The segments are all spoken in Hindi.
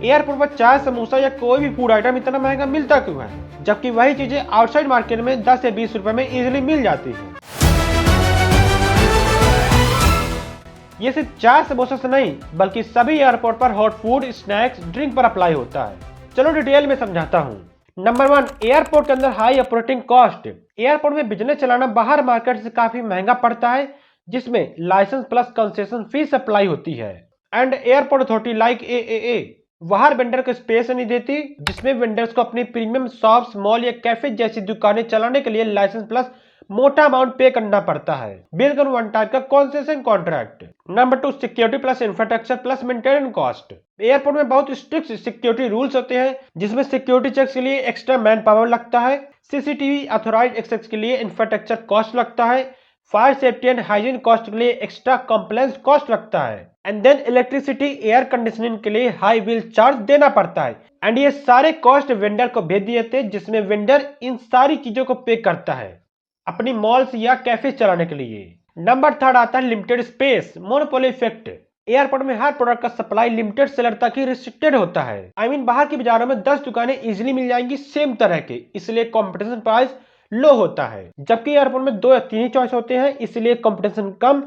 एयरपोर्ट पर चाय, समोसा या कोई भी फूड आइटम इतना महंगा मिलता क्यों है, जबकि वही चीजें आउटसाइड मार्केट में 10 से 20 रुपए में इजीली मिल जाती है। ये सिर्फ चाय समोसा से नहीं बल्कि सभी एयरपोर्ट पर हॉट फूड, स्नैक्स, ड्रिंक पर अप्लाई होता है। चलो डिटेल में समझाता हूँ। नंबर 1, एयरपोर्ट के अंदर हाई ऑपरेटिंग कॉस्ट। एयरपोर्ट में बिजनेस चलाना बाहर मार्केट से काफी महंगा पड़ता है, जिसमें licence plus concession fees apply होती है। And airport authority like AAA बाहर वेंडर को स्पेस नहीं देती, जिसमें वेंडर्स को अपनी प्रीमियम शॉप्स, मॉल या कैफे जैसी दुकानें चलाने के लिए लाइसेंस प्लस मोटा अमाउंट पे करना पड़ता है। बिल्कुल वन टाइप का concession contract. Number 2, security plus infrastructure plus maintenance cost. Airport में बहुत स्ट्रिक्ट सिक्योरिटी रूल्स होते हैं, जिसमें सिक्योरिटी चेक्स के लिए एक्स्ट्रा मैन पावर लगता है, सीसीटीवी ऑथोराइज एक्सेस के लिए इंफ्रास्ट्रक्चर कॉस्ट लगता है, fire safety and hygiene cost के लिए एक्स्ट्रा कंप्लायंस कॉस्ट लगता है, and then electricity, air conditioning के लिए हाई बिल चार्ज देना पड़ता है। एंड ये सारे कॉस्ट वेंडर को भेज दिए थे, जिसमें वेंडर इन सारी चीजों को पे करता है अपनी मॉल्स या कैफे चलाने के लिए। नंबर 3 आता है limited space, monopoly effect. Airport में हर प्रोडक्ट का सप्लाई लिमिटेड सेलर तक ही रिस्ट्रिक्टेड होता है। बाहर की बाजारों में 10 दुकानें इजीली मिल जाएंगी सेम तरह के, इसलिए कंपटीशन प्राइस लो होता है। जबकि एयरपोर्ट में 2 या 3 ही चॉइस होते हैं, इसलिए कंपटीशन कम,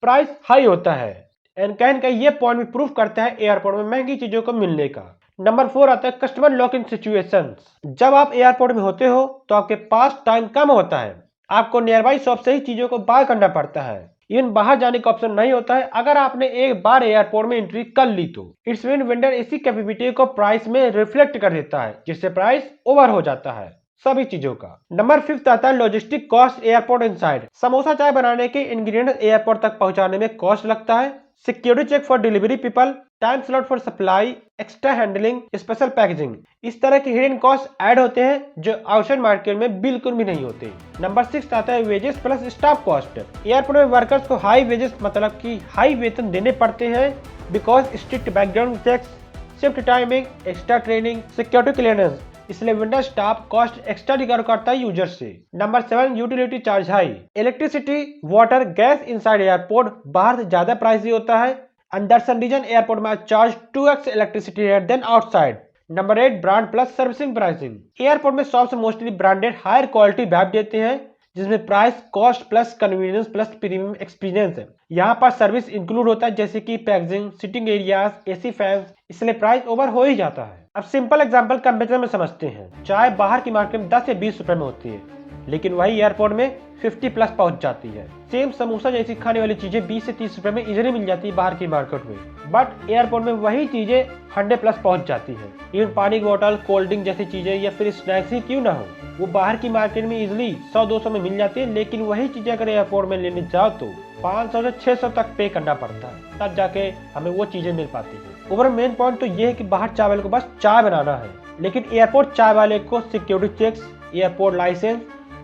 प्राइस हाई होता है। एंड कहीं का ये पॉइंट भी प्रूव करता है एयरपोर्ट में महंगी चीजों को मिलने का। नंबर 4 आता है कस्टमर लॉक इन सिचुएशंस। जब आप एयरपोर्ट में होते हो तो आपके पास टाइम कम होता है, आपको नियर बाई शॉप से ही चीजों को बाय करना पड़ता है। इवन बाहर जाने का ऑप्शन नहीं होता है अगर आपने एक बार एयरपोर्ट में एंट्री कर ली तो। इट्स मीन वेंडर इसी कैपेबिलिटी को प्राइस में रिफ्लेक्ट कर देता है, जिससे प्राइस ओवर हो जाता है सभी चीजों का। नंबर 5 आता है logistic cost airport inside. Samosa चाय बनाने के इंग्रेडिएंट्स एयरपोर्ट तक पहुंचाने में कॉस्ट लगता है, security check for delivery people, time slot for supply, extra handling, special packaging, इस तरह के हिडन कॉस्ट ऐड होते हैं जो आउटसाइड मार्केट में बिल्कुल भी नहीं होते। नंबर 6 आता है wages plus staff cost. Airport में वर्कर्स को हाई वेजेस मतलब कि हाई वेतन देने पड़ते हैं, because strict background checks, shift timing, extra training, security clearance, इसलिए vendor staff cost extra recover करता है यूजर से। Number 7 utility charge high. Electricity, water, gas inside airport बाहर से ज्यादा प्राइसली होता है, and that's the reason airport might charge 2x electricity rate than outside. Number 8 brand plus servicing pricing. Airport में shops mostly branded higher quality vibe देते हैं, जिसमें price, cost plus convenience plus premium experience है। यहाँ पर सर्विस इंक्लूड होता है, जैसे कि packaging, sitting areas, AC fans, इसलिए प्राइस ओवर हो ही जाता है। अब सिंपल एग्जांपल कंपेरिजन में समझते हैं। चाय बाहर की मार्केट में 10 से 20 रुपए में होती है, लेकिन वही एयरपोर्ट में 50 प्लस पहुंच जाती है। सेम समोसा जैसी खाने वाली चीजें 20 से 30 रुपए में इजीली मिल जाती है बाहर की मार्केट में, बट एयरपोर्ट में वही चीजें 100 प्लस पहुंच जाती है। इवन पानी की बोतल, कोल्ड ड्रिंक जैसी चीजें या फिर स्नैक्स ही क्यों ना हो, वो बाहर की मार्केट में इजीली 100-200 में मिल जाती है, लेकिन वही चीजें अगर एयरपोर्ट में लेने जाओ तो 500 से 600 तक पे करना पड़ता है, तब जाके हमें वो चीजें मिल पाती है। ओवरऑल मेन पॉइंट तो ये है कि बाहर चाय वाले को बस चाय बनाना है, लेकिन एयरपोर्ट चाय वाले को security checks, airport licence,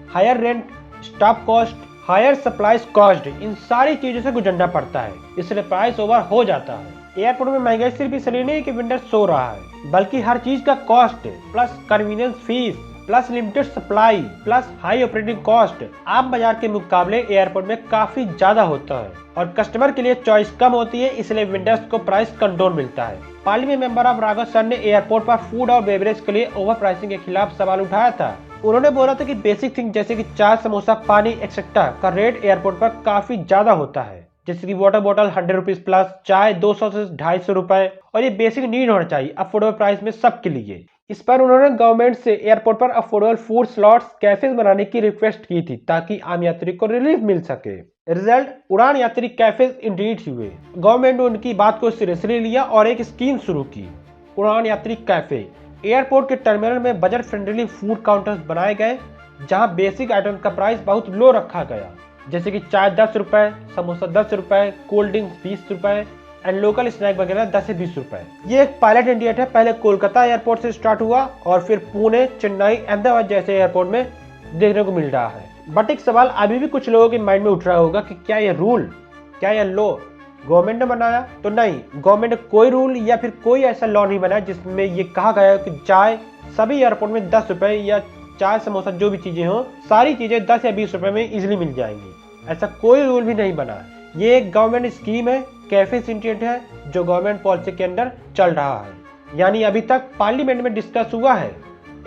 higher rent, staff cost, higher supplies cost, इन सारी चीजों से गुजरना पड़ता है, इसलिए प्राइस ओवर हो जाता है। एयरपोर्ट में महंगाई सिर्फ इसलिए नहीं कि वेंडर सो रहा है, बल्कि हर चीज का cost plus convenience fees plus limited supply plus high operating cost आम बाजार के मुकाबले एयरपोर्ट में काफी ज्यादा होता है, और कस्टमर के लिए चॉइस कम होती है, इसलिए वेंडर्स को प्राइस कंट्रोल मिलता है। Parliament member of Raghav sir ने एयरपोर्ट पर फूड और बेवरेज के लिए ओवर प्राइसिंग के खिलाफ सवाल उठाया था। उन्होंने बोला था कि बेसिक थिंग जैसे कि चाय, समोसा, पानी एक्सेट्रा का रेट एयरपोर्ट पर काफी ज्यादा होता है, जैसे कि वाटर बॉटल 100 रुपीज प्लस, चाय 200 से 250 रुपए, और ये बेसिक नीड होना चाहिए अफोर्डेबल प्राइस में सबके लिए। इस पर उन्होंने गवर्नमेंट से एयरपोर्ट पर अफोर्डेबल फूड स्लॉट्स, कैफेज बनाने की रिक्वेस्ट की थी, ताकि आम यात्री को रिलीफ मिल सके। रिजल्ट, उड़ान यात्री कैफेज इंडीड हुए। गवर्नमेंट ने उनकी बात को सीरियसली लिया और एक स्कीम शुरू की, उड़ान यात्री कैफे। एयरपोर्ट के टर्मिनल में बजट फ्रेंडली फूड काउंटर्स बनाए गए, जहां बेसिक आइटम का प्राइस बहुत लो रखा गया, जैसे कि चाय 10 रुपए, समोसा 10 रुपए, कोल्ड ड्रिंक्स 20 रुपए एंड लोकल स्नैक वगैरह 10 से 20 रुपए। ये एक पायलट इंडिया है, पहले कोलकाता एयरपोर्ट से स्टार्ट हुआ और फिर पुणे, चेन्नई, अहमदाबाद जैसे एयरपोर्ट में देखने को मिल रहा है। बट एक सवाल अभी भी कुछ लोगों के माइंड में उठ रहा होगा कि क्या ये रूल, क्या ये लॉ गवर्नमेंट ने बनाया? तो नहीं, गवर्नमेंट ने कोई रूल या फिर कोई ऐसा लॉ नहीं बनाया जिसमें ये कहा गया कि चाय सभी एयरपोर्ट में 10 रुपए या चाय, समोसा जो भी चीजें हो, सारी चीजें 10 या 20 रुपए में इजिली मिल जाएंगी। ऐसा कोई रूल भी नहीं बना। ये एक गवर्नमेंट स्कीम है, कैफे इंटीग्रेट है, जो गवर्नमेंट पॉलिसी के अंदर चल रहा है। यानी अभी तक पार्लियामेंट में डिस्कस हुआ है।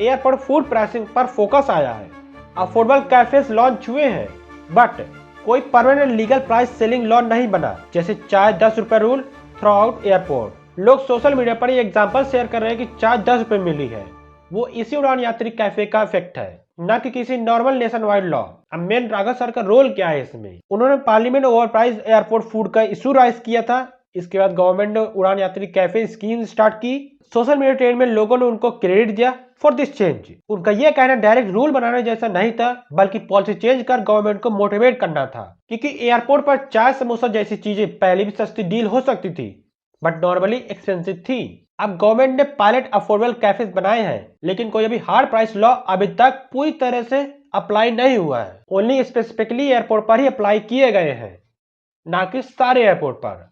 एयरपोर्ट फूड प्राइसिंग पर फोकस आया है। अफोर्डेबल कैफेज लॉन्च हुए हैं, बट कोई permanent legal price selling law नहीं बना, जैसे चाय 10 रुपए रूल थ्रू आउट एयरपोर्ट। लोग सोशल मीडिया पर ये एग्जांपल शेयर कर रहे हैं कि चाय 10 रुपए मिली है। वो इसी उड़ान यात्री कैफे का इफेक्ट है, न कि किसी नॉर्मल नेशन वाइड लॉ। अब मेन राघव सर का रोल क्या है इसमें? उन्होंने parliament over price airport food का इशू राइज किया था। इसके बाद गवर्नमेंट ने उड़ान यात्री कैफे स्कीम स्टार्ट की। सोशल मीडिया ट्रेंड में लोगों ने उनको क्रेडिट दिया फॉर दिस चेंज। उनका यह कहना डायरेक्ट रूल बनाने जैसा नहीं था, बल्कि पॉलिसी चेंज कर गवर्नमेंट को मोटिवेट करना था, क्योंकि एयरपोर्ट पर चाय समोसा जैसी चीजें पहले भी सस्ती डील हो सकती थी, बट नॉर्मली एक्सपेंसिव थी। अब गवर्नमेंट ने पायलट अफोर्डेबल कैफेज बनाए हैं, लेकिन कोई अभी हार्ड प्राइस लॉ अभी तक पूरी तरह से अप्लाई नहीं हुआ है। ओनली स्पेसिफिकली एयरपोर्ट पर ही अप्लाई किए गए हैं, ना कि सारे एयरपोर्ट पर।